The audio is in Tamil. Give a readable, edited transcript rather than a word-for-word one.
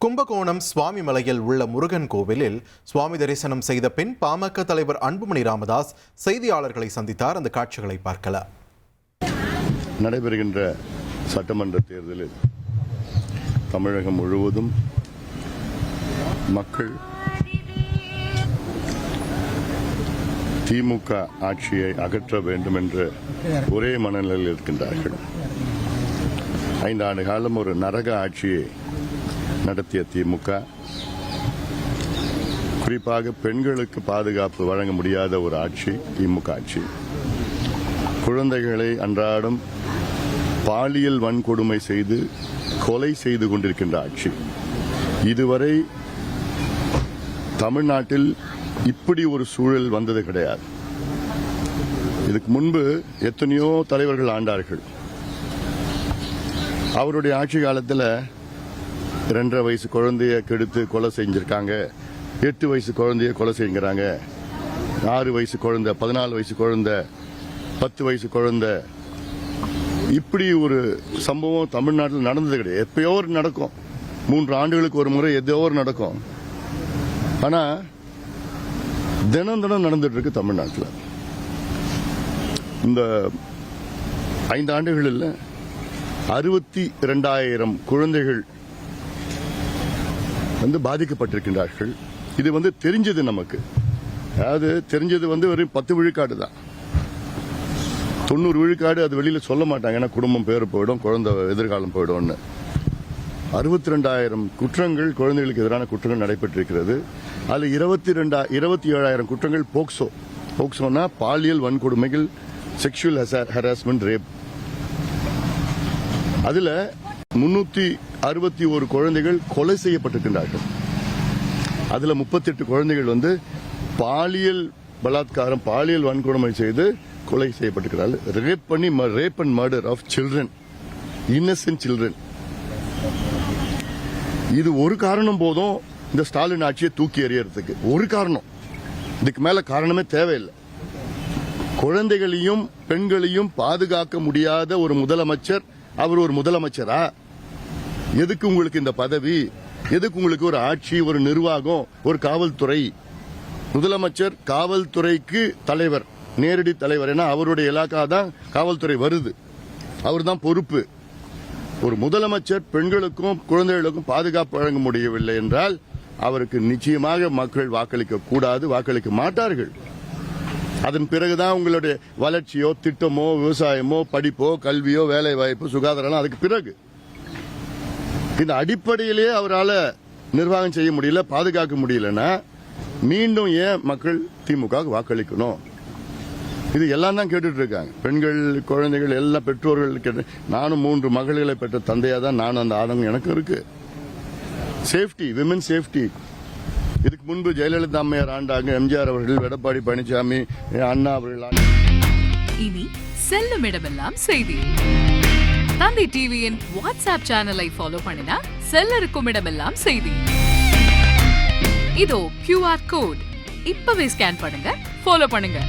கும்பகோணம் சுவாமி மலையில் உள்ள முருகன் கோவிலில் சுவாமி தரிசனம் செய்த பின் பாமக தலைவர் அன்புமணி ராமதாஸ் செய்தியாளர்களை சந்தித்தார். அந்த காட்சிகளை பார்க்கலாம். நடைபெறுகின்ற சட்டமன்ற தேர்தலில் தமிழகம் முழுவதும் மக்கள் திமுக ஆட்சியை அகற்ற வேண்டும் என்ற ஒரே மனநிலையில் இருக்கின்றார்கள். 5 ஆண்டு காலம் ஒரு நரக ஆட்சியை நடத்திய திமுக, குறிப்பாக பெண்களுக்கு பாதுகாப்பு வழங்க முடியாத ஒரு ஆட்சி திமுக ஆட்சி. குழந்தைகளை அன்றாடம் பாலியல் வன்கொடுமை செய்து கொலை செய்து கொண்டிருக்கின்ற ஆட்சி. இதுவரை தமிழ்நாட்டில் இப்படி ஒரு சூழல் வந்தது கிடையாது. இதுக்கு முன்பு எத்தனையோ தலைவர்கள் ஆண்டார்கள். அவருடைய ஆட்சி காலத்தில் 2.5 வயசு குழந்தைய கெடுத்து கொலை செஞ்சிருக்காங்க, 8 வயசு குழந்தைய கொலை செய்கிறாங்க, 6 வயசு குழந்தை, 14 வயசு குழந்தை, 10 வயசு குழந்தை. இப்படி ஒரு சம்பவம் தமிழ்நாட்டில் நடந்தது கிடையாது. எப்பயோ ஒரு நடக்கும், 3 ஆண்டுகளுக்கு ஒரு முறை ஏதோ ஒரு நடக்கும். ஆனா தினம் தினம் நடந்துட்டு இருக்கு தமிழ்நாட்டில். இந்த 5 ஆண்டுகளில் 62,000 குழந்தைகள் பாதிக்கப்பட்டிருக்கின்றார்கள். இது தெரிஞ்சது நமக்கு. அதாவது தெரிஞ்சது ஒரு 10 விழுக்காடு தான். 90 விழுக்காடு அது வெளியில சொல்ல மாட்டாங்க. ஏன்னா குடும்பம் பேரு போயிடும், குழந்தை எதிர்காலம் போயிடும்னு. 62,000 குற்றங்கள், குழந்தைகளுக்கு எதிரான குற்றங்கள் நடைபெற்றிருக்கிறது. அதில் 27,000 குற்றங்கள் போக்சோனா பாலியல் வன்கொடுமைகள், செக்ஷுவல் ஹராஸ்மெண்ட், ரேப். அதுல 361 குழந்தைகள் கொலை செய்யப்பட்டிருக்கின்றார்கள். அதுல 38 குழந்தைகள் பாலியல் பலாத்காரம், பாலியல் வன்கொடுமை செய்து கொலை செய்யப்பட்டிருக்கிறார்கள். Rape and murder of children, innocent children. இது ஒரு காரணம் போதும் இந்த ஸ்டாலின் ஆட்சியை தூக்கி எறியறதுக்கு. ஒரு காரணம், இதுக்கு மேல காரணமே தேவையில்லை. குழந்தைகளையும் பெண்களையும் பாதுகாக்க முடியாத ஒரு முதலமைச்சர், அவர் ஒரு முதலமைச்சரா? எதுக்கு உங்களுக்கு இந்த பதவி? எதுக்கு உங்களுக்கு ஒரு ஆட்சி, ஒரு நிர்வாகம், ஒரு காவல்துறை? முதலமைச்சர் காவல்துறைக்கு தலைவர், நேரடி தலைவர். ஏன்னா அவருடைய இலாக்கா தான் காவல்துறை வருது, அவர் தான் பொறுப்பு. ஒரு முதலமைச்சர் பெண்களுக்கும் குழந்தைகளுக்கும் பாதுகாப்பு வழங்க முடியவில்லை என்றால் அவருக்கு நிச்சயமாக மக்கள் வாக்களிக்க கூடாது, வாக்களிக்க மாட்டார்கள். அதன் பிறகுதான் உங்களுடைய வளர்ச்சியோ, திட்டமோ, விவசாயமோ, படிப்போ, கல்வியோ, வேலை வாய்ப்பு, சுகாதாரம். அதுக்கு பிறகு இந்த அடிப்படையிலேயே அவரால் நிர்வாகம் செய்ய முடியல, பாதுகாக்க முடியலன்னா மீண்டும் ஏன் மக்கள் திமுக வாக்களிக்கணும்? இது எல்லாம் தான் கேட்டுட்டு இருக்காங்க. பெண்கள், குழந்தைகள், எல்லா பெற்றோர்கள் கேட்டு. நானும் 3 மகள்களை பெற்ற தந்தையா தான் நான், அந்த ஆதங்கம் எனக்கு இருக்கு. Safety, women safety. இதுக்கு முன்பு ஜெயலலிதா அம்மையார் ஆண்டாங்க, எம்ஜிஆர் அவர்கள், எடப்பாடி பழனிசாமி, அண்ணா அவர்கள். இனி செல்லும் இடமெல்லாம் செய்தி. தந்தி டிவியின் வாட்ஸ்அப் சேனலை ஃபாலோ பண்ணினா செல்ல இருக்கும் இடமெல்லாம் செய்தி. இதோ QR கோட், இப்பவே ஸ்கேன் பண்ணுங்க, ஃபாலோ பண்ணுங்க.